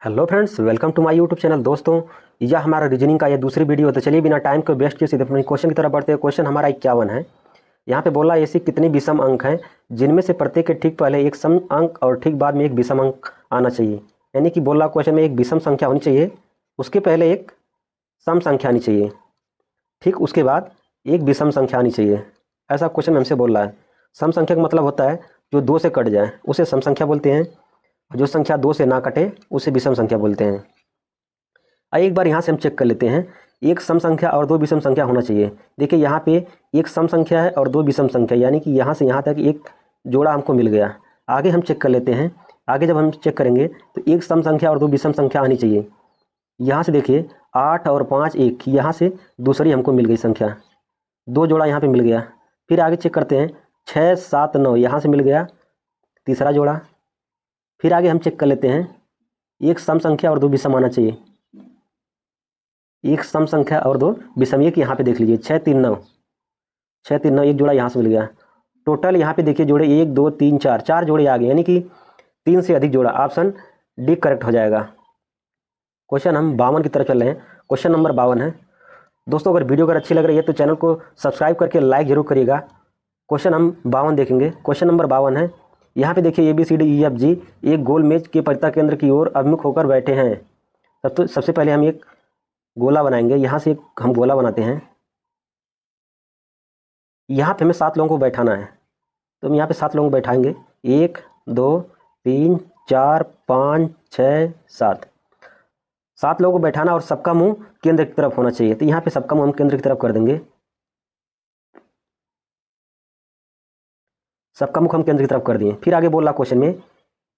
Hello friends, welcome to my YouTube channel. दोस्तों, यह हमारा रीजनिंग का यह दूसरी वीडियो है। तो चलिए बिना टाइम को वेस्ट किए सीधे अपने क्वेश्चन की तरफ बढ़ते हैं। क्वेश्चन हमारा 51 है। यहाँ पे बोला ऐसी कितनी विषम अंक हैं जिनमें से प्रत्येक के ठीक पहले एक सम अंक और ठीक बाद में एक विषम अंक आना चाहिए। यानी कि बोला क्वेश्चन में एक विषम संख्या होनी चाहिए, उसके पहले एक सम संख्या आनी चाहिए, ठीक उसके बाद एक विषम संख्या आनी चाहिए। ऐसा क्वेश्चन हमसे बोल रहा है। सम संख्या का मतलब होता है जो दो से कट जाए उसे सम संख्या बोलते हैं, जो संख्या दो से ना कटे उसे विषम संख्या बोलते हैं। आइए एक बार यहाँ से हम चेक कर लेते हैं। एक सम संख्या और दो विषम संख्या होना चाहिए। देखिए यहाँ पे एक सम संख्या है और दो विषम संख्या, यानी कि यहाँ से यहाँ तक एक जोड़ा हमको मिल गया। आगे हम चेक कर लेते हैं। आगे जब हम चेक करेंगे तो एक सम संख्या और दो विषम संख्या आनी चाहिए। यहाँ से देखिए 8 और 5 एक, यहाँ से दूसरी हमको मिल गई संख्या, दो जोड़ा यहाँ पर मिल गया। फिर आगे चेक करते हैं 6 7 9, यहाँ से मिल गया तीसरा जोड़ा। फिर आगे हम चेक कर लेते हैं एक सम संख्या और दो विषम आना चाहिए। एक सम संख्या और दो विषम, एक यहाँ पे देख लीजिए 6 3 9, 6 3 9 एक जोड़ा यहाँ से मिल गया। टोटल यहाँ पे देखिए जोड़े 1 2 3 4, चार जोड़े आ गए, यानी कि 3 से अधिक जोड़ा। ऑप्शन डी करेक्ट हो जाएगा। क्वेश्चन हम 52 की तरफ चल रहे हैं। क्वेश्चन नंबर 52 है। दोस्तों, अगर वीडियो अगर अच्छी लग रही है तो चैनल को सब्सक्राइब करके लाइक जरूर करिएगा। क्वेश्चन हम 52 देखेंगे। क्वेश्चन नंबर 52 है। यहाँ पे देखिए ABCDEFG एक गोल मेज के परिता केंद्र की ओर अभिमुख होकर बैठे हैं। तो सबसे पहले हम एक गोला बनाएंगे। यहाँ से एक हम गोला बनाते हैं। यहाँ पे हमें 7 लोगों को बैठाना है, तो हम यहाँ पे 7 लोगों को बैठाएंगे। 1 2 3 4 5 6 7, 7 लोगों को बैठाना और सबका मुंह केंद्र की तरफ होना चाहिए। तो यहाँ पे सबका मुंह हम केंद्र की तरफ कर देंगे। सबका मुख हम केंद्र की तरफ कर दिए। फिर आगे बोल रहा क्वेश्चन में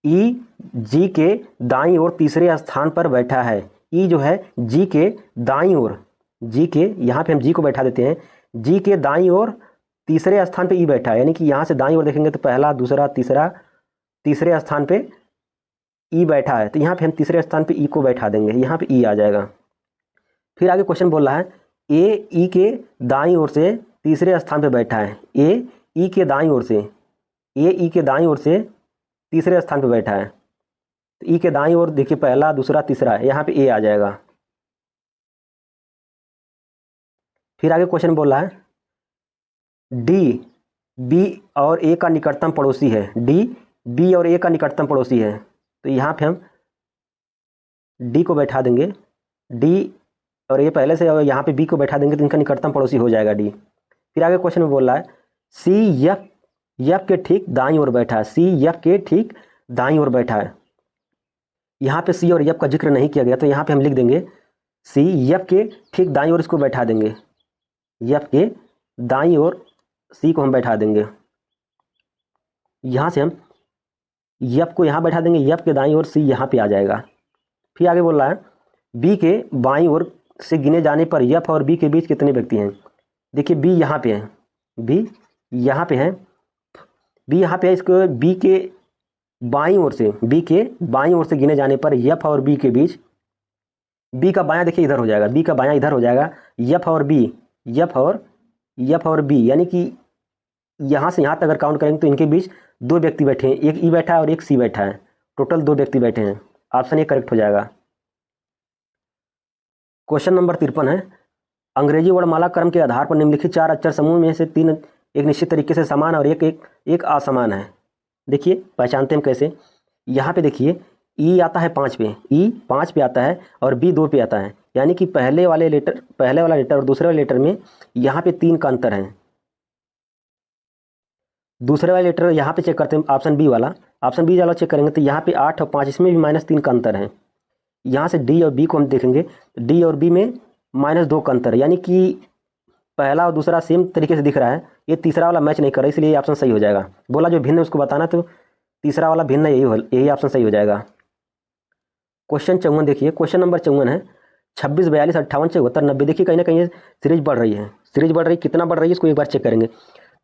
ई जी के दाईं ओर तीसरे स्थान पर बैठा है। ई जो है जी के दाईं ओर, जी के यहाँ पे हम जी को बैठा देते हैं। जी के दाईं ओर तीसरे स्थान पे ई बैठा है, यानी कि यहाँ से दाईं ओर देखेंगे तो पहला दूसरा तीसरा, तीसरे स्थान पे ई बैठा है। तो यहाँ पे हम तीसरे स्थान पे ई को बैठा देंगे, यहाँ पे ई आ जाएगा। फिर आगे क्वेश्चन बोल रहा है ए ई के दाईं ओर से तीसरे स्थान पे बैठा है। ए ई के दाईं ओर से, ए ई के दाईं ओर से तीसरे स्थान पे बैठा है। तो ई के दाईं ओर देखिए पहला दूसरा तीसरा, यहाँ पे ए आ जाएगा। फिर आगे क्वेश्चन बोल रहा है डी बी और ए का निकटतम पड़ोसी है। डी बी और ए का निकटतम पड़ोसी है, तो यहाँ पे हम डी को बैठा देंगे। डी और ए पहले से, और यहाँ पे बी को बैठा देंगे तो इनका निकटतम पड़ोसी हो जाएगा डी। फिर आगे क्वेश्चन में बोल रहा है सी एफ एफ के ठीक दाईं ओर बैठा है। सी एफ के ठीक दाईं ओर बैठा है। यहाँ पे सी और एफ का जिक्र नहीं किया गया, तो यहाँ पे हम लिख देंगे सी एफ के ठीक दाईं ओर इसको बैठा देंगे। एफ के दाईं ओर सी को हम बैठा देंगे। यहाँ से हम एफ को यहाँ बैठा देंगे, एफ के दाईं ओर सी यहाँ पे आ जाएगा। फिर आगे बोल रहा है बी के बाईं ओर से गिने जाने पर एफ और बी के बीच कितने व्यक्ति हैं। देखिए बी यहाँ पे है, बी यहाँ पे है, बी यहाँ पे है। इसको बी के बाईं ओर से, बी के बाईं ओर से गिने जाने पर एफ और बी के बीच, बी का बायां देखिए इधर हो जाएगा, बी का बायां इधर हो जाएगा। एफ और बी, एफ और बी, यानी कि यहाँ से यहाँ तक अगर काउंट करेंगे तो इनके बीच दो व्यक्ति बैठे हैं, एक ई बैठा है और एक सी बैठा है। टोटल दो व्यक्ति बैठे हैं। ऑप्शन ए करेक्ट हो जाएगा। क्वेश्चन नंबर 53 है। अंग्रेजी वर्णमाला क्रम के आधार पर निम्नलिखित 4 अक्षर समूह में से 3 एक निश्चित तरीके से समान और एक असमान है। देखिए पहचानते हैं हम कैसे। यहाँ पे देखिए ई आता है 5 पे, ई 5 पे आता है और बी 2 पे आता है, यानी कि पहले वाला लेटर और दूसरे वाले लेटर में यहाँ पे 3 का अंतर है। दूसरे वाले लेटर यहाँ पे चेक करते हैं, ऑप्शन बी वाला चेक करेंगे तो यहाँ पे 8 और 5, इसमें भी -3 का अंतर है। यहाँ से डी और बी को हम देखेंगे, डी और बी में -2 का अंतर है, यानी कि पहला और दूसरा सेम तरीके से दिख रहा है। ये तीसरा वाला मैच नहीं कर रहा, इसलिए ये ऑप्शन सही हो जाएगा। बोला जो भिन्न है उसको बताना, तो तीसरा वाला भिन्न यही ऑप्शन सही हो जाएगा। क्वेश्चन 54 देखिए। क्वेश्चन नंबर 54 है 26 42 58 74 90। देखिए कहीं ना कहीं सीरीज बढ़ रही है, कितना बढ़ रही है इसको एक बार चेक करेंगे।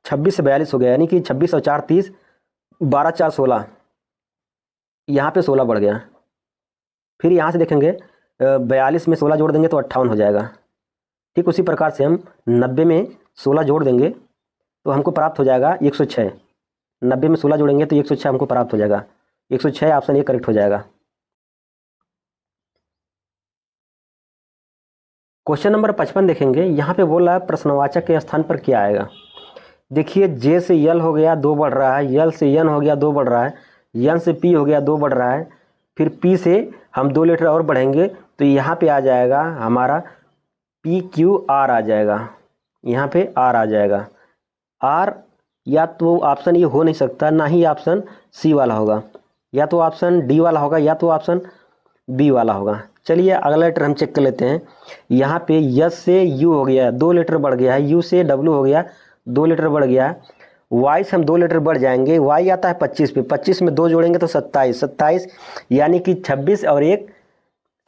26 से 42 हो गया, यानी कि 26 और 4 30, 12 4 16, यहाँ पे 16 बढ़ गया। फिर यहाँ से देखेंगे 42 में 16 जोड़ देंगे तो 58 हो जाएगा। ठीक उसी प्रकार से हम 90 में 16 जोड़ देंगे तो हमको प्राप्त हो जाएगा 106। 90 में 16 जोड़ेंगे तो 106 हमको प्राप्त हो जाएगा। 106 ऑप्शन ए करेक्ट हो जाएगा। क्वेश्चन नंबर 55 देखेंगे। यहाँ पे बोल रहा है प्रश्नवाचक के स्थान पर क्या आएगा। देखिए जे से यल हो गया 2 बढ़ रहा है, यल से यन हो गया 2 बढ़ रहा है, यन से पी हो गया 2 बढ़ रहा है, फिर पी से हम 2 लेटर और बढ़ेंगे तो यहाँ पे आ जाएगा हमारा पी क्यू आर आ जाएगा, यहाँ पे आर आ जाएगा। आर या तो ऑप्शन ये हो नहीं सकता, ना ही ऑप्शन सी वाला होगा, या तो ऑप्शन डी वाला होगा या तो ऑप्शन बी वाला होगा। चलिए अगला लेटर हम चेक कर लेते हैं। यहाँ पे यस से यू हो गया 2 लेटर बढ़ गया है, यू से डब्ल्यू हो गया 2 लेटर बढ़ गया है, वाई से हम 2 लेटर बढ़ जाएंगे, वाई आता है 25 पे, 25 में 2 जोड़ेंगे तो 27, 27 यानी कि 26 और 1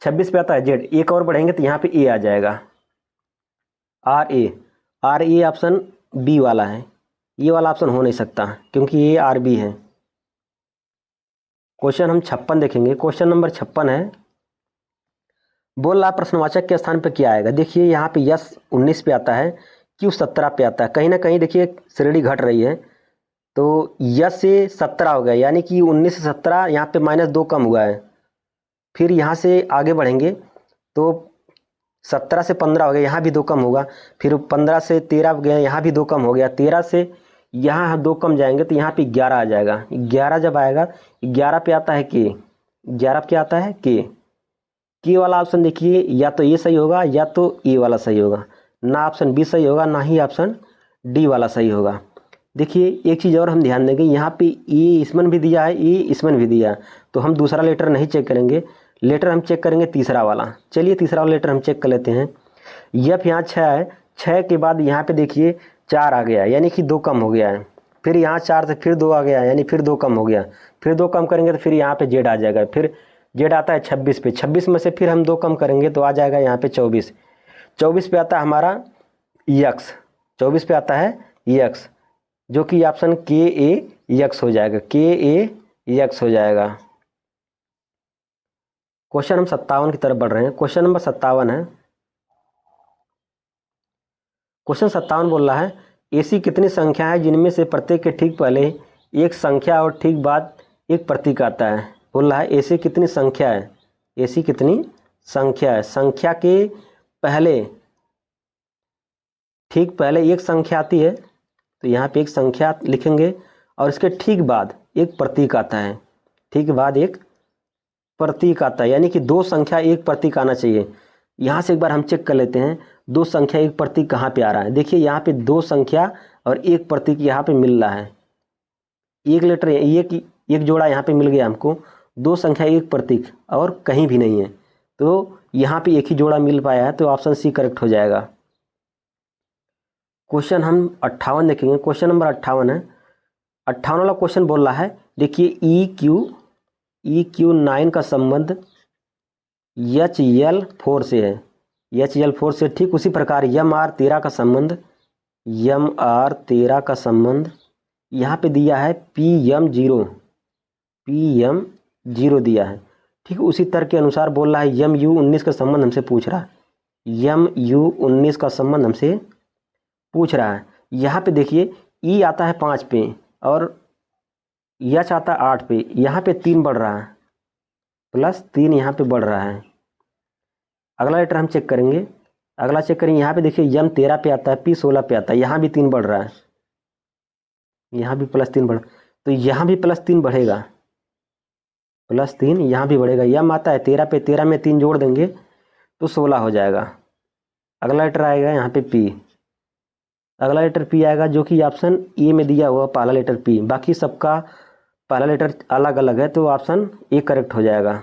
26 पे आता है जेड, एक और बढ़ेंगे तो यहाँ पे ए आ जाएगा आर ए ऑप्शन बी वाला है, ये वाला ऑप्शन हो नहीं सकता क्योंकि ये आर बी है। क्वेश्चन हम 56 देखेंगे। क्वेश्चन नंबर 56 है, बोल रहा प्रश्नवाचक के स्थान पे क्या आएगा। देखिए यहाँ पे यस 19 पे आता है, क्यू 17 पे आता है, कहीं ना कहीं देखिए श्रेणी घट रही है, तो यस से 17 हो गया यानी कि 19 से 17 यहाँ पे -2 कम हुआ है। फिर यहाँ से आगे बढ़ेंगे तो 17 से 15 हो गया, यहाँ भी 2 कम होगा, फिर 15 से 13 गया, यहाँ भी 2 कम हो गया, 13 से यहाँ 2 कम जाएंगे तो यहाँ पे 11 आ जाएगा। 11 जब आएगा 11 पे आता है के, 11 पे आता है के वाला ऑप्शन देखिए, या तो ये सही होगा या तो ए वाला सही होगा, ना ऑप्शन बी सही होगा ना ही ऑप्शन डी वाला सही होगा। देखिए एक चीज़ और हम ध्यान देंगे, यहाँ पे ए इसमें भी दिया है, ए इसमें भी दिया है, तो हम दूसरा लेटर नहीं चेक करेंगे, लेटर हम चेक करेंगे तीसरा वाला। चलिए तीसरा वाला लेटर हम चेक कर लेते हैं। यफ यहाँ 6 है, 6 के बाद यहाँ पे देखिए 4 आ गया यानी कि 2 कम हो गया है, फिर यहाँ 4 से फिर 2 आ गया यानी फिर 2 कम हो गया, फिर 2 कम करेंगे तो फिर यहाँ पे जेड आ जाएगा, फिर जेड आता है 26 पे, 26 में से फिर हम 2 कम करेंगे तो आ जाएगा यहाँ पे 24, 24 पे आता है हमारा यक्स, 24 पे आता है यक्स, जो कि ऑप्शन के ए यक्स हो जाएगा, के ए यक्स हो जाएगा। क्वेश्चन हम 57 की तरफ बढ़ रहे हैं। क्वेश्चन नंबर 57 है। क्वेश्चन 57 बोल रहा है ऐसी कितनी संख्या है जिनमें से प्रत्येक के ठीक पहले एक संख्या और ठीक बाद एक प्रतीक आता है। बोल रहा है ऐसी कितनी संख्या है, ऐसी कितनी संख्या है, संख्या के पहले ठीक पहले एक संख्या आती है, तो यहाँ पे एक संख्या लिखेंगे और इसके ठीक बाद एक प्रतीक आता है, ठीक बाद एक प्रतीक आता है, यानी कि 2 संख्या एक प्रतीक आना चाहिए। यहाँ से एक बार हम चेक कर लेते हैं 2 संख्या एक प्रतीक कहाँ पे आ रहा है। देखिए यहाँ पे 2 संख्या और एक प्रतीक यहाँ पे मिल रहा है, एक लेटर एक जोड़ा यहाँ पे मिल गया हमको, 2 संख्या एक प्रतीक और कहीं भी नहीं है, तो यहाँ पे एक ही जोड़ा मिल पाया है, तो ऑप्शन सी करेक्ट हो जाएगा। क्वेश्चन हम 58 देखेंगे। क्वेश्चन नंबर 58 है। 58 वाला क्वेश्चन बोल रहा है देखिए ई क्यू 9 का संबंध एच एल 4 से है, एच एल 4 से ठीक उसी प्रकार एम आर 13 का संबंध, एम आर 13 का संबंध यहाँ पे दिया है पी एम 0 दिया है, ठीक उसी तरह के अनुसार बोल रहा है एम यू 19 का संबंध हमसे पूछ रहा है, एम यू 19 का संबंध हमसे पूछ रहा है। यहाँ पे देखिए ई आता है 5 पे और एच आता है 8 पे, यहाँ पे 3 बढ़ रहा है, +3 यहाँ पे बढ़ रहा है। अगला लेटर हम चेक करेंगे, अगला चेक करेंगे यहाँ पे देखिए एम 13 पे आता है, पी 16 पे आता है, यहाँ भी 3 बढ़ रहा है, यहाँ भी +3 बढ़, तो यहाँ भी +3 बढ़ेगा, +3 यहाँ भी बढ़ेगा। एम आता है 13 पे, 13 में 3 जोड़ देंगे तो 16 हो जाएगा। अगला लेटर आएगा यहाँ पे पी, अगला लेटर पी आएगा जो कि ऑप्शन ए में दिया हुआ पहला लेटर पी, बाकी सबका पहला लेटर अलग अलग है, तो ऑप्शन ए करेक्ट हो जाएगा।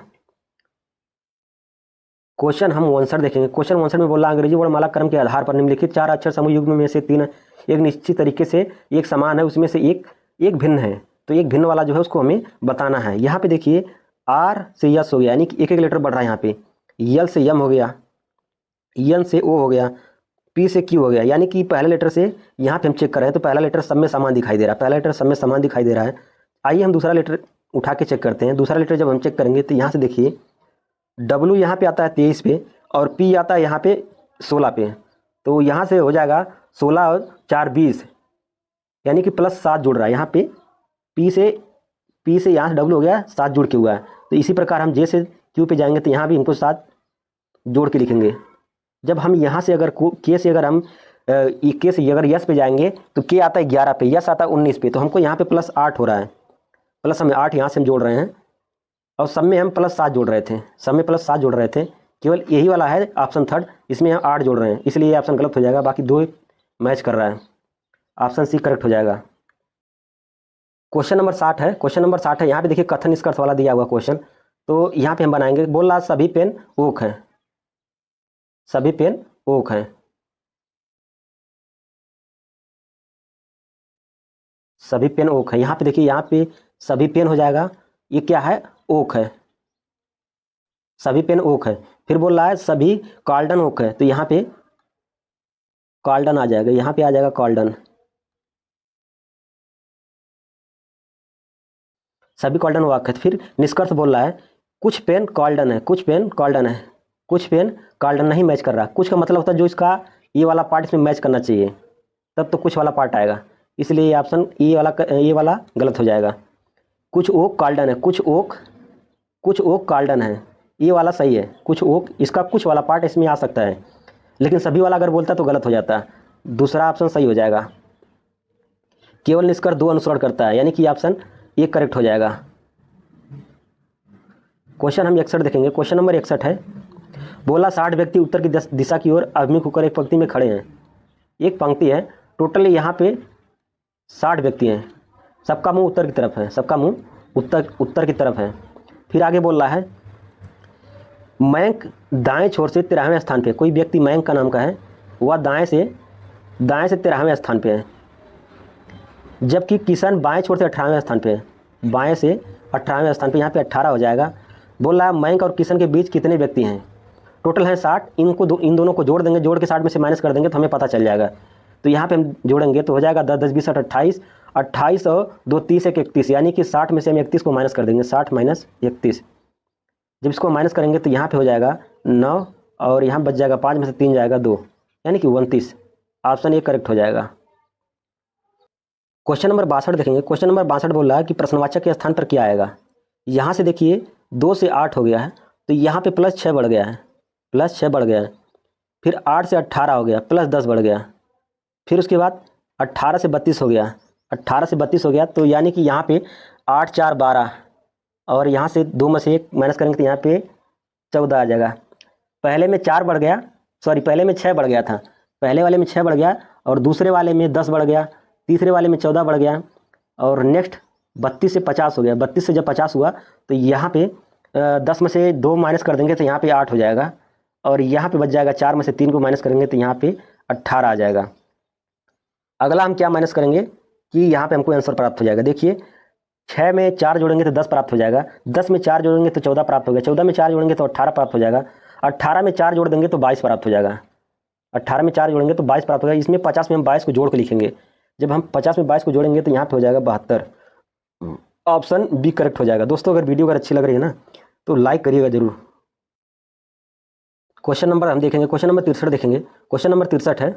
क्वेश्चन हम 59 देखेंगे। क्वेश्चन 59 में बोला अंग्रेजी वर्णमाला क्रम के आधार पर निम्नलिखित 4 अक्षर समूह युग्म में से 3 एक निश्चित तरीके से एक समान है, उसमें से एक भिन्न है, तो एक भिन्न वाला जो है उसको हमें बताना है। यहाँ पे देखिए आर से यस हो गया यानी कि एक लेटर बढ़ रहा है, यहाँ पे यल से यम हो गया, एन से ओ हो गया, पी से क्यू हो गया, यानी कि पहले लेटर से यहाँ पे हम चेक कर रहे हैं तो पहला लेटर सब में समान दिखाई दे रहा है, पहला लेटर सब में समान दिखाई दे रहा है। आइए हम दूसरा लेटर उठा के चेक करते हैं। दूसरा लेटर जब हम चेक करेंगे तो यहाँ से देखिए डब्लू यहाँ पे आता है 23 पे और पी आता है यहाँ पे 16 पे, तो यहाँ से हो जाएगा 16 और 4 20, यानी कि +7 जुड़ रहा है। यहाँ पे पी से यहाँ से डब्लू हो गया 7 जुड़ के हुआ है, तो इसी प्रकार हम जे से क्यू पे जाएंगे तो यहाँ भी हमको 7 जोड़ के लिखेंगे, जब हम यहाँ से अगर के से अगर हम के से अगर यस पे जाएंगे तो के आता है 11 पे, यस आता है 19 पे, तो हमको यहाँ पे +8 हो रहा है, प्लस हमें 8 यहाँ से हम जोड़ रहे हैं और सब में हम +7 जोड़ रहे थे, सब में +7 जोड़ रहे थे, केवल यही वाला है ऑप्शन थर्ड, इसमें हम 8 जोड़ रहे हैं, इसलिए ये ऑप्शन गलत हो जाएगा, बाकी 2 मैच कर रहा है, ऑप्शन सी करेक्ट हो जाएगा। क्वेश्चन नंबर 60 है, क्वेश्चन नंबर 60 है, यहाँ पे देखिए कथन निष्कर्ष वाला दिया हुआ क्वेश्चन, तो यहाँ पे हम बनाएंगे, बोल रहा सभी पेन ओक हैं, सभी पेन ओक हैं, सभी पेन ओक है, यहाँ पे देखिए, यहाँ पे सभी पेन हो जाएगा, ये क्या है ओक है, सभी पेन ओक है, फिर बोल रहा है सभी कार्डन ओक है, तो यहाँ पे कार्डन आ जाएगा, यहाँ पे आ जाएगा कार्डन, सभी कार्डन ओक है, फिर निष्कर्ष बोल रहा है कुछ पेन कार्डन है, कुछ पेन कार्डन है, कुछ पेन कार्डन नहीं मैच कर रहा, कुछ का मतलब होता है जो इसका ये वाला पार्ट इसमें मैच करना चाहिए, तब तो कुछ वाला पार्ट आएगा, इसलिए ये ऑप्शन ये वाला गलत हो जाएगा। कुछ ओक कार्डन है, कुछ ओक कार्डन है, ये वाला सही है, कुछ ओक, इसका कुछ वाला पार्ट इसमें आ सकता है, लेकिन सभी वाला अगर बोलता तो गलत हो जाता, दूसरा ऑप्शन सही हो जाएगा। केवल निष्कर्ष 2 अनुसरण करता है, यानी कि ऑप्शन ए करेक्ट हो जाएगा। क्वेश्चन हम 61 देखेंगे, क्वेश्चन नंबर 61 है, बोला 60 व्यक्ति उत्तर की दिशा की ओर अभिमुख होकर एक पंक्ति में खड़े हैं, एक पंक्ति है, टोटल यहाँ पे 60 व्यक्ति हैं, सबका मुंह उत्तर की तरफ है, सबका मुंह उत्तर की तरफ है, फिर आगे बोल रहा है मयंक दाएं छोर से 13वें स्थान पे, कोई व्यक्ति मयंक का नाम का है, वह दाएं से 13वें स्थान पे है, जबकि किशन बाएं छोर से 18वें स्थान पे है, बाएं से 18वें स्थान पे, यहाँ पे 18 हो जाएगा। बोल रहा है मयंक और किशन के बीच कितने व्यक्ति हैं, टोटल है 60, इन दोनों को जोड़ देंगे, जोड़ के 60 में से माइनस कर देंगे तो हमें पता चल जाएगा, तो यहाँ पे हम जोड़ेंगे तो हो जाएगा 10 10 20 28, 28 और 2 30 1 31, यानी कि 60 में से हम 31 को माइनस कर देंगे, 60 माइनस 31, जब इसको माइनस करेंगे तो यहाँ पे हो जाएगा 9 और यहाँ बच जाएगा 5 में से 3 जाएगा 2, यानी कि 29, ऑप्शन ए करेक्ट हो जाएगा। क्वेश्चन नंबर 62 देखेंगे, क्वेश्चन नंबर 62 बोल रहा है कि प्रश्नवाचक के स्थान पर क्या आएगा, यहाँ से देखिए 2 से 8 हो गया है, तो यहाँ पे +6 बढ़ गया है, +6 बढ़ गया है, फिर 8 से 18 हो गया, +10 बढ़ गया, फिर उसके बाद 18 से 32 हो गया, 18 से 32 हो गया, तो यानी कि यहाँ पे 8 4 12 और यहाँ से 2 में से 1 माइनस करेंगे तो यहाँ पे 14 आ जाएगा। पहले में 4 बढ़ गया, सॉरी पहले में 6 बढ़ गया था, पहले वाले में 6 बढ़ गया और दूसरे वाले में 10 बढ़ गया, तीसरे वाले में 14 बढ़ गया और नेक्स्ट 32 से 50 हो गया, 32 से जब 50 हुआ तो यहाँ पे 10 में से 2 माइनस कर देंगे तो यहाँ पे 8 हो जाएगा और यहाँ पे बच जाएगा 4 में से 3 को माइनस करेंगे तो यहाँ पे 18 आ जाएगा। अगला हम क्या माइनस करेंगे कि यहाँ पे हमको आंसर प्राप्त हो जाएगा, देखिए 6 में 4 जोड़ेंगे तो 10 प्राप्त हो जाएगा, 10 में 4 जोड़ेंगे तो 14 प्राप्त हो गया, 14 में 4 जोड़ेंगे तो 18 प्राप्त हो जाएगा, 18 में 4 जोड़ देंगे तो 22 प्राप्त हो जाएगा, 18 में 4 जोड़ेंगे तो 22 प्राप्त हो जाएगा। इसमें 50 में हम 22 को जोड़ के लिखेंगे, जब हम 50 में 22 को जोड़ेंगे तो यहाँ पे हो जाएगा 72, ऑप्शन बी करेक्ट हो जाएगा। दोस्तों अगर वीडियो अगर अच्छी लग रही है ना तो लाइक करिएगा जरूर। क्वेश्चन नंबर हम देखेंगे, क्वेश्चन नंबर 63 देखेंगे, क्वेश्चन नंबर 63 है,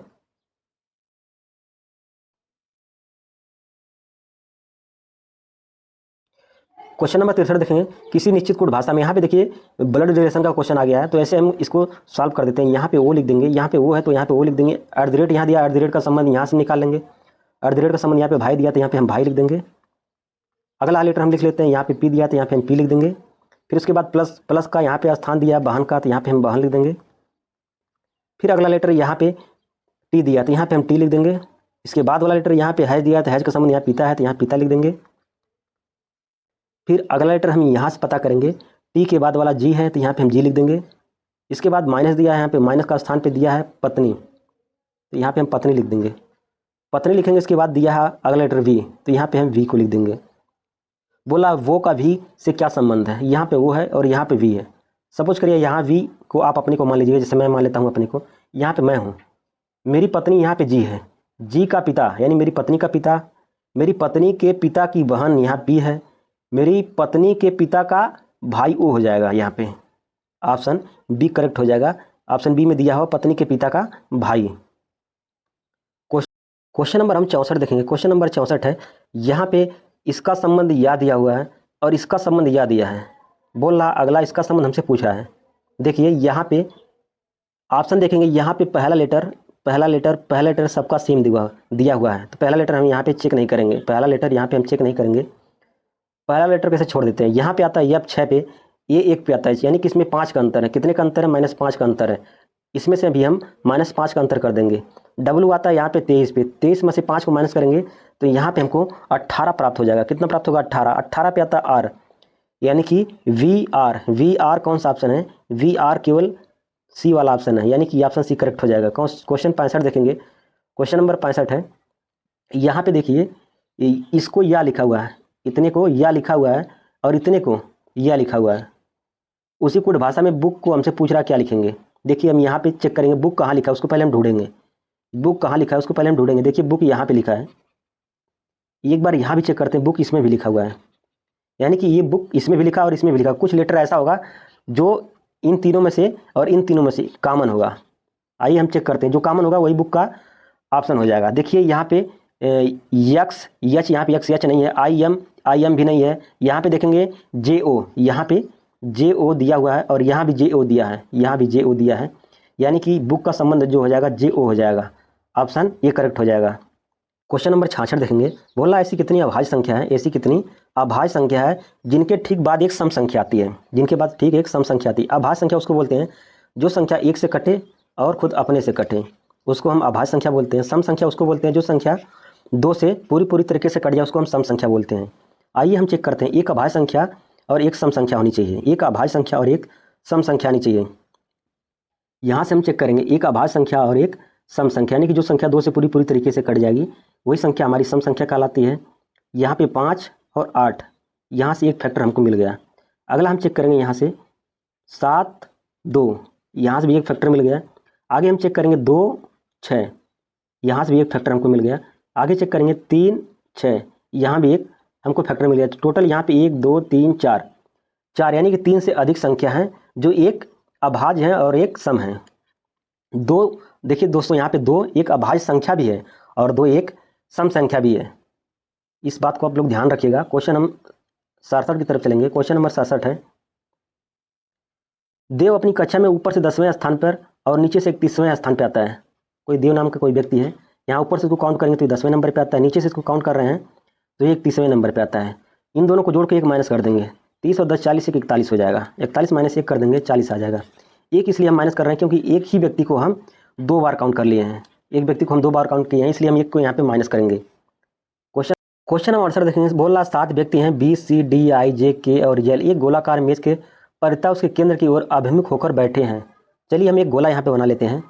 क्वेश्चन नंबर 63 देखेंगे, किसी निश्चित कोड भाषा में, यहाँ पे देखिए ब्लड रिलेशन का क्वेश्चन आ गया है, तो ऐसे हम इसको सॉल्व कर देते हैं, यहाँ पे ओ लिख देंगे, यहाँ पे ओ है तो यहाँ पे ओ लिख देंगे, @ यहाँ दिया, @ का संबंध यहाँ से निकाल लेंगे, @ का संबंध यहाँ पे भाई दिया तो यहाँ पे हम भाई लिख देंगे। अगला लेटर हम लिख लेते हैं, यहाँ पे पी दिया तो यहाँ पे हम पी लिख देंगे, फिर उसके बाद प्लस का यहाँ पे स्थान दिया बहन का तो यहाँ पे हम बहन लिख देंगे, फिर अगला लेटर यहाँ पे टी दिया तो यहाँ पे हम टी लिख देंगे, इसके बाद वाला लेटर यहाँ पे हैज दिया तो हैज का संबंध यहाँ पिता है तो यहाँ पिता लिख देंगे, फिर अगला लेटर हम यहाँ से पता करेंगे, टी के बाद वाला जी है तो यहाँ पे हम जी लिख देंगे, इसके बाद माइनस दिया है, यहाँ पे माइनस का स्थान पे दिया है पत्नी तो यहाँ पे हम पत्नी लिख देंगे, पत्नी लिखेंगे, इसके बाद दिया है अगला लेटर वी तो यहाँ पे हम वी को लिख देंगे। बोला वो का वी से क्या संबंध है, यहाँ पे वो है और यहाँ पे वी है, सपोज करिए यहाँ वी को आप अपने को मान लीजिए, जैसे मैं मान लेता हूँ अपने को, यहाँ पे मैं हूँ, मेरी पत्नी यहाँ पे जी है, जी का पिता यानी मेरी पत्नी का पिता, मेरी पत्नी के पिता की बहन यहाँ पी है, मेरी पत्नी के पिता का भाई ओ हो जाएगा, यहाँ पे ऑप्शन बी करेक्ट हो जाएगा। ऑप्शन बी में दिया हुआ पत्नी के पिता का भाई। क्वेश्चन नंबर हम 64 देखेंगे, क्वेश्चन नंबर 64 है, यहाँ पे इसका संबंध या दिया हुआ है और इसका संबंध या दिया है, बोल रहा अगला इसका संबंध हमसे पूछ रहा है। देखिए यहाँ पे ऑप्शन देखेंगे यहाँ पे पहला लेटर सबका सेम दिया हुआ है, तो पहला लेटर हम यहाँ पे चेक नहीं करेंगे, पहला लेटर यहाँ पे हम चेक नहीं करेंगे, पहला लेटर कैसे छोड़ देते हैं। यहाँ पे आता है F 6 पे, ये 1 पे आता है, यानी कि इसमें 5 का अंतर है। कितने का अंतर है? -5 का अंतर है। इसमें से अभी हम -5 का अंतर कर देंगे। W आता है यहाँ पे 23 पे, 23 में से 5 को माइनस करेंगे तो यहाँ पे हमको 18 प्राप्त हो जाएगा। कितना प्राप्त होगा? 18। 18 पे आता है R, यानी कि VR कौन सा ऑप्शन है? VR केवल सी वाला ऑप्शन है, यानी कि ऑप्शन सी करेक्ट हो जाएगा। क्वेश्चन 65 देखेंगे, क्वेश्चन नंबर 65 है। यहाँ पे देखिए इसको या लिखा हुआ है, इतने को या लिखा हुआ है और इतने को या लिखा हुआ है। उसी कोड भाषा में बुक को हमसे पूछ रहा क्या लिखेंगे। देखिए हम यहाँ पे चेक करेंगे बुक कहाँ लिखा है, उसको पहले हम ढूंढेंगे। बुक कहाँ लिखा है उसको पहले हम ढूंढेंगे। देखिए बुक यहाँ पे लिखा है, एक बार यहाँ भी चेक करते हैं, बुक इसमें भी लिखा हुआ है, यानी कि ये बुक इसमें भी लिखा और इसमें भी लिखा। कुछ लेटर ऐसा होगा जो इन तीनों में से और इन तीनों में से कॉमन होगा। आइए हम चेक करते हैं, जो कॉमन होगा वही बुक का ऑप्शन हो जाएगा। देखिए यहाँ पे यक्स यच, यहाँ पे यक्स यच नहीं है, आई एम भी नहीं है। यहाँ पे देखेंगे JO, यहाँ पे JO दिया हुआ है और यहाँ भी JO दिया है, यहाँ भी JO दिया है, यानी कि बुक का संबंध जो हो जाएगा JO हो जाएगा। ऑप्शन ये करेक्ट हो जाएगा। क्वेश्चन नंबर 66 देखेंगे, बोला ऐसी कितनी अभाज्य संख्या है, ऐसी कितनी अभाज्य संख्या है जिनके ठीक बाद एक सम संख्या आती है, जिनके बाद ठीक एक सम संख्या आती है। अभाज्य संख्या उसको बोलते हैं जो संख्या 1 से कटे और खुद अपने से कटे, उसको हम अभाज्य संख्या बोलते हैं। सम संख्या उसको बोलते हैं जो संख्या 2 से पूरी तरीके से कट जाए, उसको हम सम संख्या बोलते हैं। आइए हम चेक करते हैं, एक अभाज्य संख्या और एक सम संख्या होनी चाहिए, एक अभाज्य संख्या और एक सम संख्या होनी चाहिए। यहाँ से हम चेक करेंगे एक अभाज्य संख्या और एक सम संख्या, यानी कि जो संख्या 2 से पूरी तरीके से कट जाएगी वही संख्या हमारी सम संख्या कहलाती है। यहाँ पे 5 और 8, यहाँ से एक फैक्टर हमको मिल गया। अगला हम चेक करेंगे यहाँ से 7 2, यहाँ से भी एक फैक्टर मिल गया। आगे हम चेक करेंगे 2 6, यहाँ से भी एक फैक्टर हमको मिल गया। आगे चेक करेंगे 3 6, यहाँ भी एक हमको फैक्टर मिल गया। टोटल यहाँ पे 1 2 3 4, यानी कि 3 से अधिक संख्या है जो एक अभाज्य है और एक सम है। 2 देखिए दोस्तों, यहाँ पे 2 एक अभाज्य संख्या भी है और 2 एक सम संख्या भी है, इस बात को आप लोग ध्यान रखिएगा। क्वेश्चन हम 67 की तरफ चलेंगे। क्वेश्चन नंबर 67 है, देव अपनी कक्षा में ऊपर से 10वें स्थान पर और नीचे से 31वें स्थान पर आता है। कोई देव नाम का कोई व्यक्ति है, यहाँ ऊपर से इसको काउंट करेंगे तो 10वें नंबर पे आता है, नीचे से इसको काउंट कर रहे हैं तो ये 31वें नंबर पे आता है। इन दोनों को जोड़ के 1 माइनस कर देंगे, 30 और 10 40 से 41 हो जाएगा। 41 माइनस 1 कर देंगे 40 आ जाएगा। एक इसलिए हम माइनस कर रहे हैं क्योंकि एक ही व्यक्ति को हम 2 बार काउंट कर लिए हैं, एक व्यक्ति को हम 2 बार काउंट किए हैं, इसलिए हम एक को यहाँ पे माइनस करेंगे। क्वेश्चन नंबर 68 देखेंगे, बोल रहा 7 व्यक्ति हैं B C D I J K और L एक गोलाकार मेज के परितः उसके केंद्र की ओर अभिमुख होकर बैठे हैं। चलिए हम एक गोला यहाँ पे बना लेते हैं।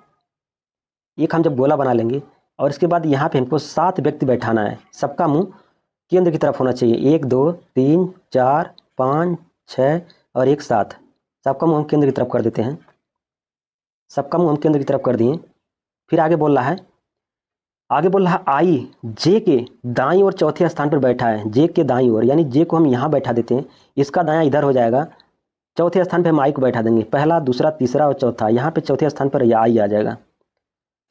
एक हम जब गोला बना लेंगे और इसके बाद यहाँ पे हमको 7 व्यक्ति बैठाना है, सबका मुंह केंद्र की तरफ होना चाहिए। 1 2 3 4 5 6 और 1 7, सबका मुंह हम केंद्र की तरफ कर देते हैं। सबका मुंह हम केंद्र की तरफ कर दिए। फिर आगे बोल रहा है I J के दाईं ओर चौथे स्थान पर बैठा है। J के दाईं ओर, यानी J को हम यहाँ बैठा देते हैं, इसका दायां इधर हो जाएगा। चौथे स्थान पे हम I को बैठा देंगे, पहला दूसरा तीसरा और चौथा। यहाँ पे चौथे स्थान पर I आ जाएगा,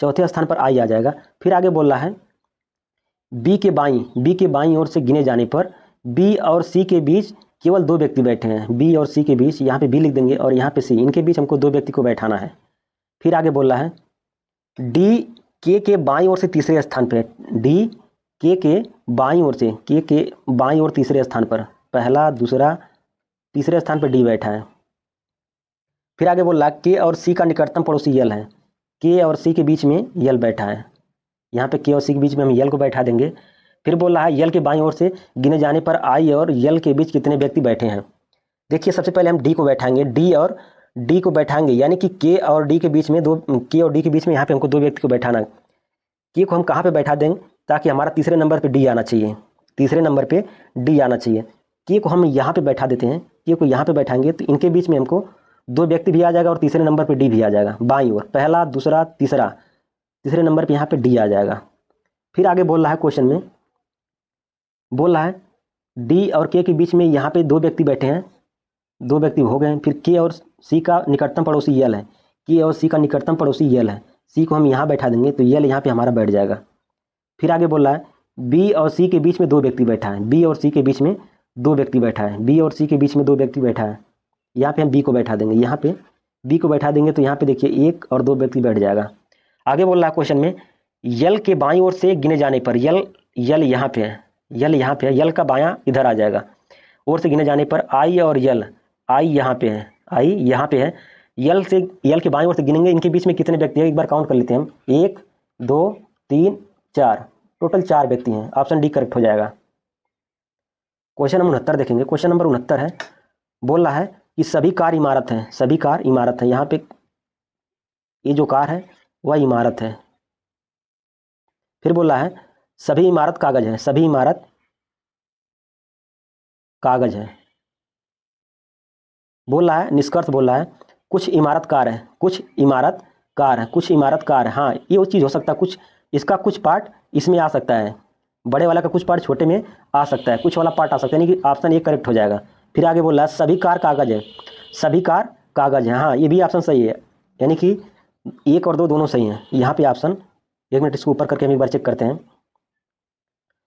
चौथे स्थान पर I आ जाएगा। फिर आगे बोल रहा है B के बाईं ओर से गिने जाने पर B और C के बीच केवल 2 व्यक्ति बैठे हैं। B और C के बीच, यहाँ पे B लिख देंगे और यहाँ पे C, इनके बीच हमको 2 व्यक्ति को बैठाना है। फिर आगे बोल रहा है D के बाईं ओर से तीसरे स्थान पर, D के बाईं ओर से, के बाईं ओर तीसरे स्थान पर, पहला दूसरा तीसरे स्थान पर D बैठा है। फिर आगे बोल रहा है K और C का निकटतम पड़ोसी L है। K और C के बीच में L बैठा है, यहाँ पे K और C के बीच में हम L को बैठा देंगे। फिर बोल रहा है L के बाईं ओर से गिने जाने पर I और L के बीच कितने व्यक्ति बैठे हैं। देखिए सबसे पहले हम D को बैठाएंगे, D और D को बैठाएंगे, यानी कि K और D के बीच में यहाँ पे हमको 2 व्यक्ति को बैठाना है। K को हम कहाँ पे बैठा देंगे ताकि हमारा तीसरे नंबर पे D आना चाहिए, तीसरे नंबर पे D आना चाहिए। K को हम यहाँ पे बैठा देते हैं, K को यहाँ पे बैठाएंगे तो इनके बीच में हमको 2 व्यक्ति भी आ जाएगा और तीसरे नंबर पे D भी आ जाएगा। बाईं ओर पहला दूसरा तीसरा, तीसरे नंबर पे यहाँ पे D आ जाएगा। फिर आगे बोल रहा है, क्वेश्चन में बोल रहा है D और K के बीच में यहाँ पे 2 व्यक्ति बैठे हैं, 2 व्यक्ति हो गए। फिर K और C का निकटतम पड़ोसी L है, K और C का निकटतम पड़ोसी L है, C को हम यहाँ बैठा देंगे तो L यहाँ पे हमारा बैठ जाएगा। फिर आगे बोल रहा है B और C के बीच में 2 व्यक्ति बैठा है, B और C के बीच में 2 व्यक्ति बैठा है, B और C के बीच में 2 व्यक्ति बैठा है, यहाँ पे हम B को बैठा देंगे, यहाँ पे बी को बैठा देंगे तो यहाँ पे देखिए 1 और 2 व्यक्ति बैठ जाएगा। आगे बोल रहा है क्वेश्चन में, यल के बाईं ओर से गिने जाने पर, यल यहाँ पे है, यल यहाँ पे है, यल का बायां इधर आ जाएगा, ओर से गिने जाने पर आई और यल, आई यहाँ पे है, आई यहाँ पे है, यल के बाईं ओर से गिनेंगे, इनके बीच में कितने व्यक्ति हैं एक बार काउंट कर लेते हैं हम, 1 2 3 4, टोटल 4 व्यक्ति हैं। ऑप्शन डी करेक्ट हो जाएगा। क्वेश्चन नंबर 69 देखेंगे। क्वेश्चन नंबर 69 है, बोल रहा है कि सभी कार इमारत हैं, सभी कार इमारत है। यहाँ पे ये जो कार है वह इमारत है। फिर बोल रहा है सभी इमारत कागज है, सभी इमारत कागज है। बोल रहा है निष्कर्ष बोल रहा है कुछ इमारत कार है, कुछ इमारत कार है, कुछ इमारत कार है। हाँ, ये वो चीज़ हो सकता है, कुछ इसका कुछ पार्ट इसमें आ सकता है, बड़े वाला का कुछ पार्ट छोटे में आ सकता है, कुछ वाला पार्ट आ सकता है, यानी कि ऑप्शन ए करेक्ट हो जाएगा। फिर आगे बोल रहा है सभी कार कागज है, सभी कार कागज है। हाँ, ये भी ऑप्शन सही है, यानी कि 1 और 2 दोनों सही हैं। यहाँ पे ऑप्शन, 1 मिनट इसको ऊपर करके हम एक बार चेक करते हैं।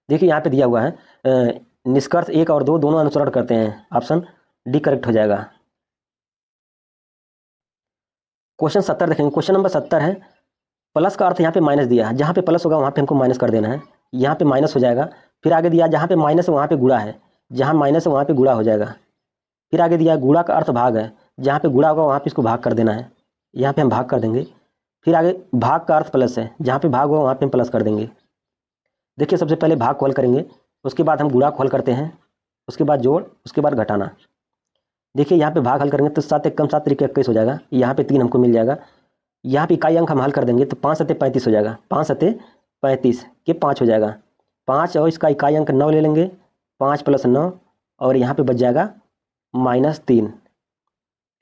देखिए यहाँ पे दिया हुआ है निष्कर्ष 1 और 2 दोनों अनुसरण करते हैं, ऑप्शन डी करेक्ट हो जाएगा। क्वेश्चन 70 देखेंगे। क्वेश्चन नंबर 70 है, प्लस का अर्थ यहाँ पे माइनस दिया है, जहाँ पे प्लस होगा वहाँ पे हमको माइनस कर देना है, यहाँ पे माइनस हो जाएगा। फिर आगे दिया जहाँ पे माइनस है वहाँ पे गुणा है, जहाँ माइनस है वहाँ पे गुणा हो जाएगा। फिर आगे दिया गुणा का अर्थ भाग है, जहाँ पे गुणा होगा वहाँ पे इसको भाग कर देना है, यहाँ पे हम भाग कर देंगे। फिर आगे भाग का अर्थ प्लस है, जहाँ पे भाग होगा वहाँ पे हम प्लस कर देंगे। देखिए सबसे पहले भाग को हल करेंगे, उसके बाद हम गुणा को हल करते हैं, उसके बाद जोड़, उसके बाद घटाना। देखिए यहाँ पे भाग हल करेंगे तो 7 1 कम 7 3 21 हो जाएगा, यहाँ पे 3 हमको मिल जाएगा। यहाँ पे इकाई अंक हम हल कर देंगे तो 5 7 35 हो जाएगा, 5 7 35 के 5 हो जाएगा, 5 और इसका इकाई अंक 9 ले लेंगे, 5 + 9 और यहाँ पे बच जाएगा -3।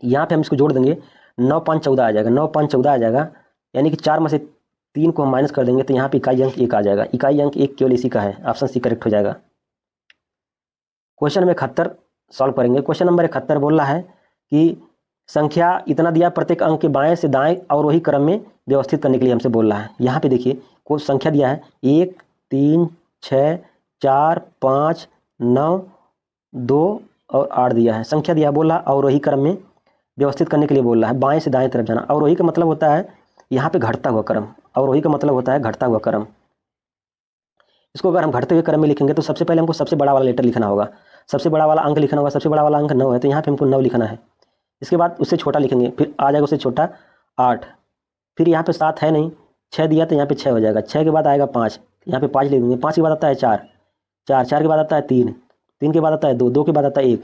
यहाँ पे हम इसको जोड़ देंगे, 9 5 14 आ जाएगा, 9 5 14 आ जाएगा, यानी कि 4 में से 3 को हम माइनस कर देंगे तो यहाँ पे इकाई अंक 1 आ जाएगा। इकाई अंक 1 केवल इसी का है, ऑप्शन सी करेक्ट हो जाएगा। क्वेश्चन नंबर 71 सॉल्व करेंगे। क्वेश्चन नंबर 71 बोल रहा है कि संख्या इतना दिया, प्रत्येक अंक के बाएं से दाएं अवरोही क्रम में व्यवस्थित करने के लिए हमसे बोल रहा है। यहाँ पे देखिए कोई संख्या दिया है 1 3 6 4 5 9 2 और 8 दिया है, संख्या दिया, बोल रहा है अवरोही क्रम में व्यवस्थित करने के लिए बोल रहा है, बाएं से दाएं तरफ जाना। अवरोही का मतलब होता है यहाँ पे घटता हुआ क्रम, अवरोही का मतलब होता है घटता हुआ क्रम। इसको अगर हम घटते हुए क्रम में लिखेंगे तो सबसे पहले हमको सबसे बड़ा वाला लेटर लिखना होगा, सबसे बड़ा वाला अंक लिखना होगा। सबसे बड़ा वाला अंक 9 है तो यहाँ पे हमको 9 लिखना है। इसके बाद उससे छोटा लिखेंगे, फिर आ जाएगा उससे छोटा 8, फिर यहाँ पे 7 है नहीं, 6 दिया तो यहाँ पे 6 हो जाएगा, 6 के बाद आएगा 5, यहाँ पे 5 लिख देंगे, 5 के बाद आता है 4, 4 के बाद आता है 3, 3 के बाद आता है 2, 2 के बाद आता है 1।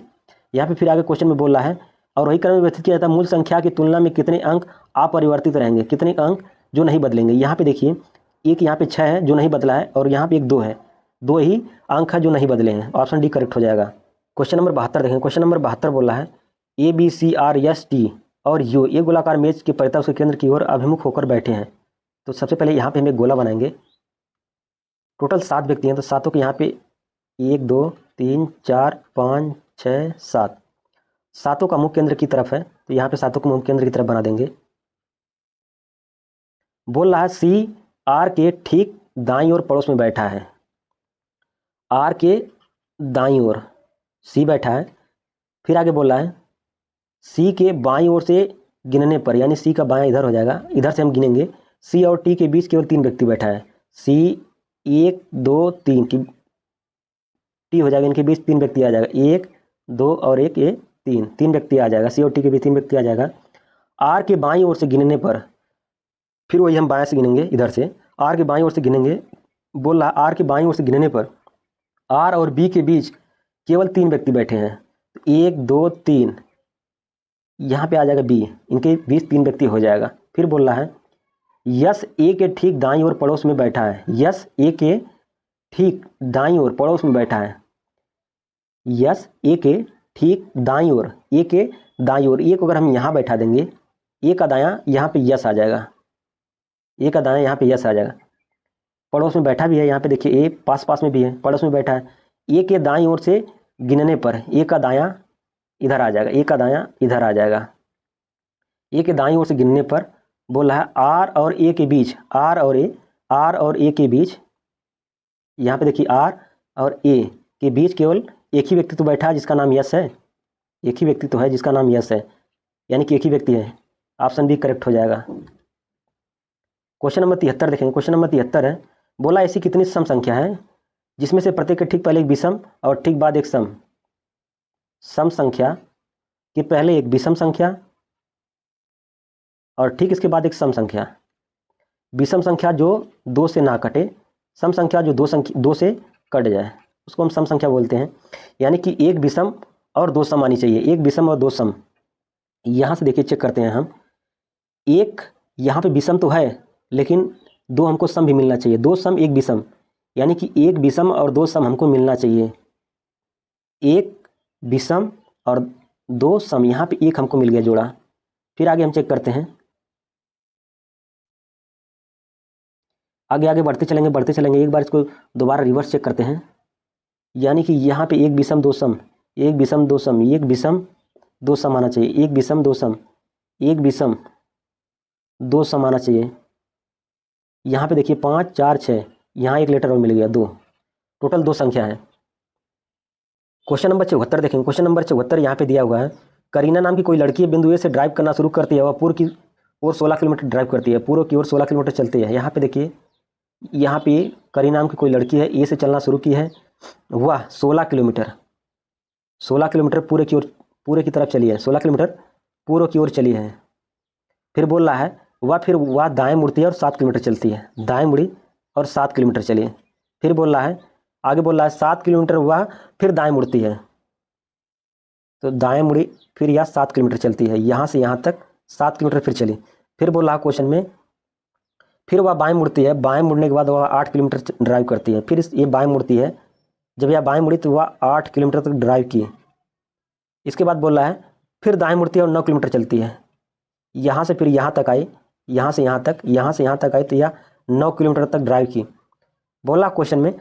यहाँ पे फिर आगे क्वेश्चन में बोल रहा है और वही क्रम में व्यवस्थित किया जाता है, मूल संख्या की तुलना में कितने अंक अपरिवर्तित रहेंगे, कितने अंक जो नहीं बदलेंगे। यहाँ पे देखिए एक यहाँ पे 6 है जो नहीं बदला है और यहाँ पे एक 2 है, 2 ही अंक है जो नहीं बदले हैं, ऑप्शन डी करेक्ट हो जाएगा। क्वेश्चन नंबर 72 देखें। क्वेश्चन नंबर 72 बोल रहा है ABCRST और U ये गोलाकार मेज के परितल के केंद्र की ओर अभिमुख होकर बैठे हैं। तो सबसे पहले यहाँ पे हम एक गोला बनाएंगे। टोटल 7 व्यक्ति हैं तो सातों के यहाँ पे 1 2 3 4 5 6 7, सातों का मुख्य केंद्र की तरफ है तो यहाँ पे सातों को मुख्य केंद्र की तरफ बना देंगे। बोल रहा है C R के ठीक दाईं ओर पड़ोस में बैठा है, R के दाईं ओर C बैठा है। फिर आगे बोल रहा है C के बाईं ओर से गिनने पर, यानी C का बायां इधर हो जाएगा, इधर से हम गिनेंगे, C और T के बीच केवल 3 व्यक्ति बैठा है, C 1 2 3 की T हो जाएगा, इनके बीच 3 व्यक्ति आ जाएगा, 1 2 और 1 ये 3 व्यक्ति आ जाएगा, C और T के बीच 3 व्यक्ति आ जाएगा। R के बाईं ओर से गिनने पर, फिर वही हम बाएं से गिनेंगे, इधर से R के बाईं ओर से गिनेंगे। बोल रहा R के बाईं ओर से गिनने पर R और B के बीच केवल 3 व्यक्ति बैठे हैं, 1 2 3, यहाँ पे आ जाएगा B, इनके बीच 3 व्यक्ति हो जाएगा। फिर बोल रहा है यस A के ठीक दाईं ओर पड़ोस में बैठा है, यस A के ठीक दाईं ओर पड़ोस में बैठा है, यस A के ठीक दाईं ओर, A के दाईं ओर, A को अगर हम यहाँ बैठा देंगे, A का दायां यहाँ पे यस आ जाएगा, A का दायां यहाँ पे यस आ जाएगा। पड़ोस में बैठा भी है, यहाँ पे देखिए A पास पास में भी है, पड़ोस में बैठा है। A के दाईं ओर से गिनने पर A का दायां इधर आ जाएगा, A का दायां इधर आ जाएगा। A के दाईं ओर से गिनने पर बोला है R और A के बीच, R और A के बीच, यहाँ पे देखिए R और A के बीच केवल एक ही व्यक्ति तो बैठा है जिसका नाम यस है, एक ही व्यक्ति तो है जिसका नाम यस है, यानी कि एक ही व्यक्ति है। ऑप्शन बी करेक्ट हो जाएगा। क्वेश्चन नंबर 73 देखेंगे। क्वेश्चन नंबर 73 है, बोला ऐसी कितनी सम संख्या है जिसमें से प्रत्येक के ठीक पहले एक विषम और ठीक बाद एक सम। सम संख्या के पहले एक विषम संख्या और ठीक इसके बाद एक सम संख्या। विषम संख्या जो 2 से ना कटे, सम संख्या जो 2 से कट जाए, उसको हम सम संख्या बोलते हैं। यानी कि एक विषम और 2 सम आनी चाहिए, एक विषम और 2 सम। यहाँ से देखिए चेक करते हैं हम, एक यहाँ पे विषम तो है लेकिन 2 हमको सम भी मिलना चाहिए, 2 सम 1 विषम, यानी कि एक विषम और 2 सम हमको मिलना चाहिए। एक विषम और 2 सम, यहाँ पे एक हमको मिल गया जोड़ा। फिर आगे हम चेक करते हैं, आगे आगे बढ़ते चलेंगे। एक बार इसको दोबारा रिवर्स चेक करते हैं। यानी कि यहाँ पे एक विषम 2 सम, एक विषम 2 सम, एक विषम 2 सम आना चाहिए, एक विषम 2 सम, एक विषम 2 सम आना चाहिए। यहाँ पे देखिए 5 4 6, यहाँ एक लेटर और मिल गया 2, टोटल 2 संख्या है। क्वेश्चन नंबर 74 देखेंगे। क्वेश्चन नंबर 74 यहाँ पे दिया हुआ है, करीना नाम की कोई लड़की है, बिंदु ए से ड्राइव करना शुरू करती है, वह पूर्व की ओर 16 किलोमीटर ड्राइव करती है, पूर्व की ओर 16 किलोमीटर चलती है। यहाँ पे देखिए, यहाँ पे करीना नाम की कोई लड़की है, ए से चलना शुरू की है, वह 16 किलोमीटर पूरे की तरफ चली है, 16 किलोमीटर पूर्व की ओर चली है। फिर बोल रहा है वह दाएं मुड़ती है और 7 किलोमीटर चलती है, दाएं मुड़ी और 7 किलोमीटर चली है। फिर बोल रहा है, आगे बोल रहा है 7 किलोमीटर वह फिर दाएं मुड़ती है, तो दाएं मुड़ी फिर यह 7 किलोमीटर चलती है, यहाँ से यहाँ तक 7 किलोमीटर फिर चली। फिर बोल रहा है क्वेश्चन में, फिर वह बाएं मुड़ती है, बाएं मुड़ने के बाद वह 8 किलोमीटर ड्राइव करती है। फिर ये बाएं मुड़ती है, जब यह बाएं मुड़ी तो वह 8 किलोमीटर तक ड्राइव की। इसके बाद बोल रहा है फिर दाएं मुड़ती है और 9 किलोमीटर चलती है, यहाँ से फिर यहाँ तक आई, यहाँ से यहाँ तक आई, तो यह 9 किलोमीटर तक ड्राइव की। बोला क्वेश्चन में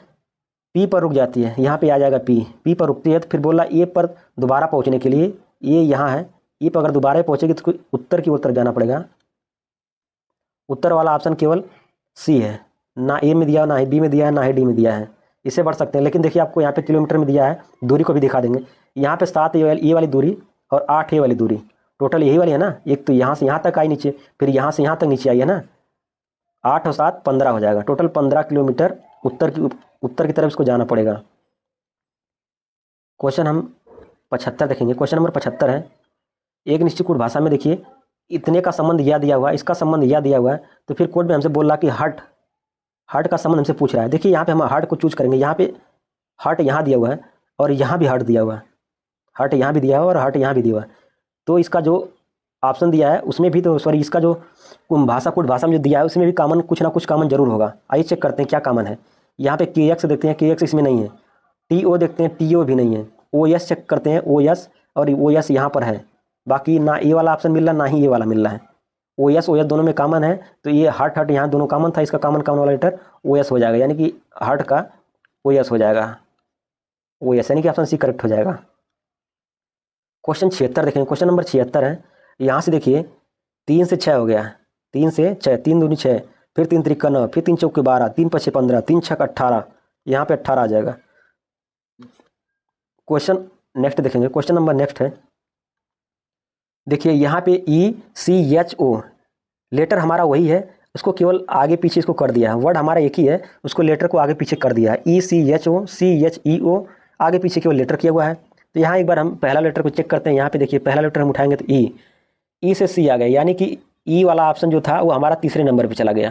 पी पर रुक जाती है, यहाँ पे आ जाएगा पी पर रुकती है। तो फिर बोला ए पर दोबारा पहुँचने के लिए, ये यहाँ है, ए पर अगर दोबारा पहुँचेगी तो उत्तर की ओर तरफ जाना पड़ेगा। उत्तर वाला ऑप्शन केवल सी है, ना ए में दिया, ना ही बी में दिया है, ना ही डी में दिया है। इससे बढ़ सकते हैं, लेकिन देखिए आपको यहाँ पे किलोमीटर में दिया है, दूरी को भी दिखा देंगे। यहाँ पे 7 ये वाली दूरी और 8 ये वाली दूरी, टोटल यही वाली है ना। एक तो यहाँ से यहाँ तक आई नीचे, फिर यहाँ से यहाँ तक नीचे आई है ना, 8 और 7 15 हो जाएगा, टोटल 15 किलोमीटर उत्तर की तरफ इसको जाना पड़ेगा। क्वेश्चन हम 75 देखेंगे। क्वेश्चन नंबर 75 है, एक निश्चित कोड भाषा में देखिए इतने का संबंध यह दिया हुआ है, इसका संबंध यह दिया हुआ है, तो फिर कोड में हमसे बोल रहा कि हट का संबंध हमसे पूछ रहा है। देखिए यहाँ पे हम हट को चूज करेंगे, यहाँ पे हट यहाँ दिया हुआ है और यहाँ भी हट दिया हुआ है, हट यहाँ भी दिया हुआ है और हट यहाँ भी दिया हुआ है। तो इसका जो ऑप्शन दिया है उसमें भी, तो सॉरी, इसका जो कोड भाषा में जो दिया है उसमें भी कॉमन कुछ ना कुछ कॉमन जरूर होगा। आइए चेक करते हैं क्या कॉमन है। यहाँ पे KX देखते हैं, KX इसमें नहीं है। TO देखते हैं, TO भी नहीं है। OS चेक करते हैं, OS और OS यहाँ पर है, बाकी ना ये वाला ऑप्शन मिल रहा, ना ही ये वाला मिल रहा है। OS दोनों में कॉमन है, तो ये हट यहाँ दोनों कॉमन था, इसका कॉमन वाला लेटर OS हो जाएगा, यानी कि हट का OS हो जाएगा, OS, यानी कि ऑप्शन सी करेक्ट हो जाएगा। क्वेश्चन 76 देखेंगे। क्वेश्चन नंबर 76 है, यहाँ से देखिए 3 से 6 हो गया, 3 से 6, 3 दूनी 6, फिर 3 त्रिका 9, फिर 3 चौके 12, 3 पछे 15, 3 छक 18, यहाँ पे 18 आ जाएगा। क्वेश्चन नेक्स्ट देखेंगे। क्वेश्चन नंबर नेक्स्ट है, देखिए यहाँ पे ECHO लेटर हमारा वही है, उसको केवल आगे पीछे इसको कर दिया है, वर्ड हमारा एक ही है, उसको लेटर को आगे पीछे कर दिया है। ECHO CHEO आगे पीछे केवल लेटर किया हुआ है। तो यहाँ एक बार हम पहला लेटर को चेक करते हैं। यहाँ पे देखिए पहला लेटर हम उठाएंगे तो ई से सी आ गया, यानी कि ई वाला ऑप्शन जो था वो हमारा तीसरे नंबर पे चला गया,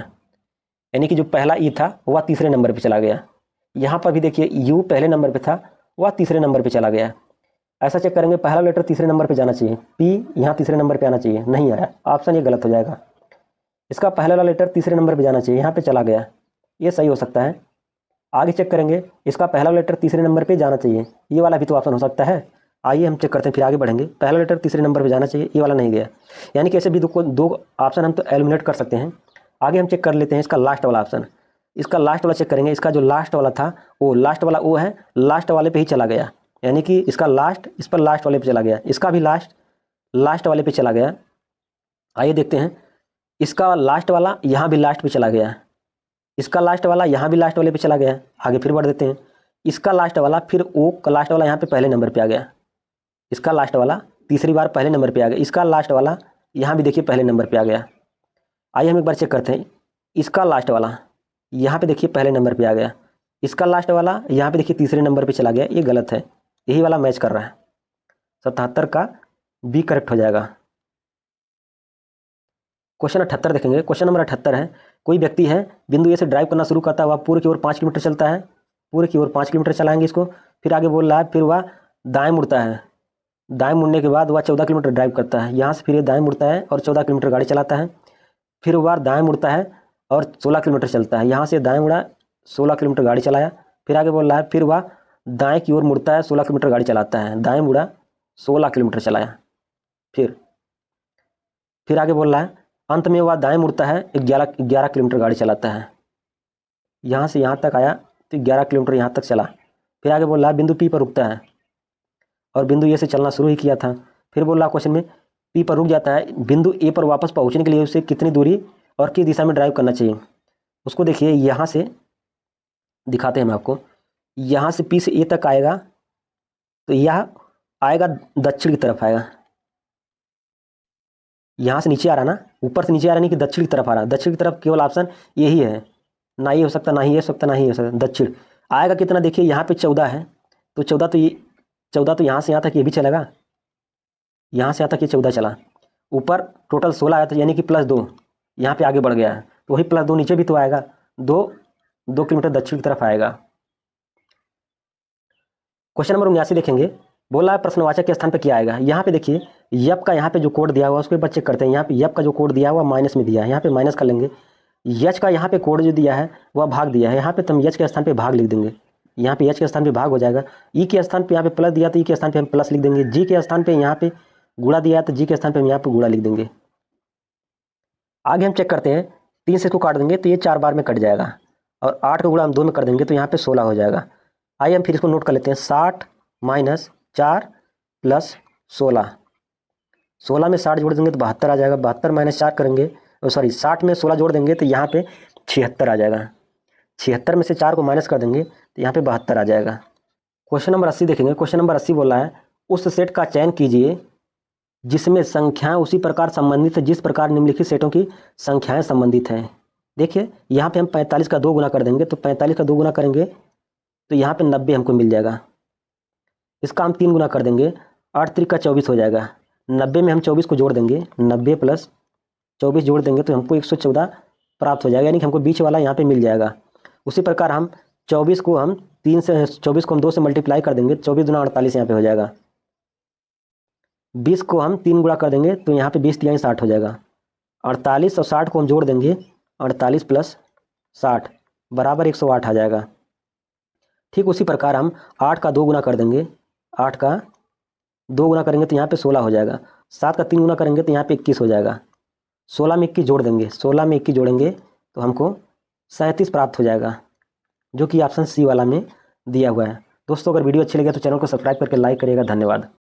यानी कि जो पहला ई था वह तीसरे नंबर पे चला गया। यहाँ पर भी देखिए यू पहले नंबर पे था, वह तीसरे नंबर पे चला गया। ऐसा चेक करेंगे, पहला लेटर तीसरे नंबर पे जाना चाहिए, पी यहाँ तीसरे नंबर पे आना चाहिए, नहीं आया, ऑप्शन ये गलत हो जाएगा। इसका पहला वाला लेटर तीसरे नंबर पे जाना चाहिए, यहाँ पे चला गया, ये सही हो सकता है। आगे चेक करेंगे, इसका पहला लेटर तीसरे नंबर पे जाना चाहिए, ये वाला भी तो ऑप्शन हो सकता है। आइए हम चेक करते हैं, फिर आगे बढ़ेंगे। पहला लेटर तीसरे नंबर पे जाना चाहिए, ये वाला नहीं गया, यानी कि ऐसे भी दो ऑप्शन हम तो एलिमिनेट कर सकते हैं। आगे हम चेक कर लेते हैं इसका लास्ट वाला ऑप्शन, इसका लास्ट वाला चेक करेंगे। इसका जो लास्ट वाला था वो लास्ट वाला वो है, लास्ट वाले पे ही चला गया, यानी कि इसका लास्ट इस पर लास्ट वाले पे चला गया, इसका भी लास्ट वाले पे चला गया। आइए देखते हैं, इसका लास्ट वाला यहाँ भी लास्ट पे चला गया, इसका लास्ट वाला यहाँ भी लास्ट वाले पे चला गया। आगे फिर बढ़ देते हैं, इसका लास्ट वाला फिर ओ का लास्ट वाला यहाँ पे पहले नंबर पे आ गया, इसका लास्ट वाला तीसरी बार पहले नंबर पे आ गया, इसका लास्ट वाला यहाँ भी देखिए पहले नंबर पे आ गया। आइए हम एक बार चेक करते हैं, इसका लास्ट वाला यहाँ पे देखिए पहले नंबर पे आ गया, इसका लास्ट वाला यहाँ पे देखिए तीसरे नंबर पे चला गया, ये गलत है, यही वाला मैच कर रहा है। 77 का बी करेक्ट हो जाएगा। क्वेश्चन 78 देखेंगे। क्वेश्चन नंबर 78 है, कोई व्यक्ति है बिंदु ए से ड्राइव करना शुरू करता है, वह पूर्व की ओर 5 किलोमीटर चलता है, पूर्व की ओर 5 किलोमीटर चलाएंगे इसको। फिर आगे बोल रहा है, फिर वह दाएं मुड़ता है, दाएं मुड़ने के बाद वह 14 किलोमीटर ड्राइव करता है। यहाँ से फिर ये दाएं मुड़ता है और 14 किलोमीटर गाड़ी चलाता है। फिर वह दाएं मुड़ता है और 16 किलोमीटर चलता है। यहाँ से दाएं मुड़ा, 16 किलोमीटर गाड़ी चलाया। फिर आगे बोल रहा है, फिर वह दाएं की ओर मुड़ता है, 16 किलोमीटर गाड़ी चलाता है। दाएं मुड़ा, 16 किलोमीटर चलाया। फिर आगे बोल रहा है, अंत में वह दाएं मुड़ता है, 11 किलोमीटर गाड़ी चलाता है। यहाँ से यहाँ तक आया तो 11 किलोमीटर यहाँ तक चला। फिर आगे बोल रहा है, बिंदु पी पर रुकता है और बिंदु ए से चलना शुरू ही किया था। फिर बोल रहा क्वेश्चन में, पी पर रुक जाता है, बिंदु ए पर वापस पहुँचने के लिए उसे कितनी दूरी और किस दिशा में ड्राइव करना चाहिए। उसको देखिए, यहाँ से दिखाते हैं हम आपको। यहाँ से पी से ए तक आएगा तो यह आएगा दक्षिण की तरफ आएगा। यहाँ से नीचे आ रहा ना, ऊपर से नीचे आ रहा, नहीं कि दक्षिण की तरफ आ रहा। दक्षिण की तरफ केवल ऑप्शन यही है, ना ये हो सकता, ना ही ये हो सकता, ना ही हो सकता। दक्षिण आएगा कितना, देखिए यहाँ पे 14 है, तो 14 तो ये 14 तो यहाँ से यहाँ तक ये भी चलेगा, यहाँ से यहाँ तक ये 14 चला। ऊपर टोटल 16 आया था, यानी कि +2 यहाँ पे आगे बढ़ गया है, तो वही +2 नीचे भी तो आएगा, 2 किलोमीटर दक्षिण की तरफ आएगा। क्वेश्चन नंबर 79 देखेंगे। बोला है प्रश्नवाचक के स्थान पे क्या आएगा। यहाँ पे देखिए यप का यहाँ पे जो कोड दिया हुआ उसको बच्चे करते हैं। यहाँ पे यप का जो कोड दिया हुआ माइनस में दिया है, यहाँ पे माइनस कर लेंगे। यच का यहाँ पे कोड जो दिया है वह भाग दिया है, यहाँ पे तुम यच के स्थान पे भाग लिख देंगे। यहाँ पे एच के स्थान पे भाग हो जाएगा। ई के स्थान पे यहाँ पे प्लस दिया तो ई के स्थान पे हम प्लस लिख देंगे। जी के स्थान पे यहाँ पे गुणा दिया है तो जी के स्थान पे हम यहाँ पे गुणा लिख देंगे। आगे हम चेक करते हैं, 3 से इसको काट देंगे तो ये 4 बार में कट जाएगा, और 8 का गुणा हम 2 में कर देंगे तो यहाँ पे 16 हो जाएगा। आइए हम फिर इसको नोट कर लेते हैं, 60 - 4 + 16। 16 में 60 जोड़ देंगे तो 72 आ जाएगा। 72 - 4 करेंगे, सॉरी 60 में 16 जोड़ देंगे तो यहाँ पे 76 आ जाएगा। 76 में से 4 को माइनस कर देंगे तो यहाँ पे 72 आ जाएगा। क्वेश्चन नंबर 80 देखेंगे। क्वेश्चन नंबर 80 बोला है, उस सेट का चयन कीजिए जिसमें संख्याएं उसी प्रकार संबंधित है जिस प्रकार निम्नलिखित सेटों की संख्याएं संबंधित हैं। देखिए यहाँ पे हम 45 का 2 गुना कर देंगे, तो 45 का 2 गुना करेंगे तो यहाँ पे 90 हमको मिल जाएगा। इसका हम 3 गुना कर देंगे, 8 3 का 24 हो जाएगा। 90 में हम 24 को जोड़ देंगे, 90 + 24 जोड़ देंगे तो हमको 114 प्राप्त हो जाएगा, यानी कि हमको बीच वाला यहाँ पे मिल जाएगा। उसी प्रकार हम 24 को हम 2 से मल्टीप्लाई कर देंगे, 24 दूना 48 यहाँ पे हो जाएगा। 20 को हम 3 गुणा कर देंगे तो यहाँ पे 20 × 60 हो जाएगा। 48 और 60 को हम जोड़ देंगे, 48 + 60 बराबर 108 आ जाएगा। ठीक उसी प्रकार हम 8 का 2 गुना कर देंगे, 8 का 2 गुना करेंगे तो यहाँ पे 16 हो जाएगा। 7 का 3 गुना करेंगे तो यहाँ पे 21 हो जाएगा। 16 में 21 जोड़ देंगे, 16 में 21 जोड़ेंगे तो हमको 37 प्राप्त हो जाएगा, जो कि ऑप्शन सी वाला में दिया हुआ है। दोस्तों अगर वीडियो अच्छी लगे तो चैनल को सब्सक्राइब करके लाइक करिएगा। धन्यवाद।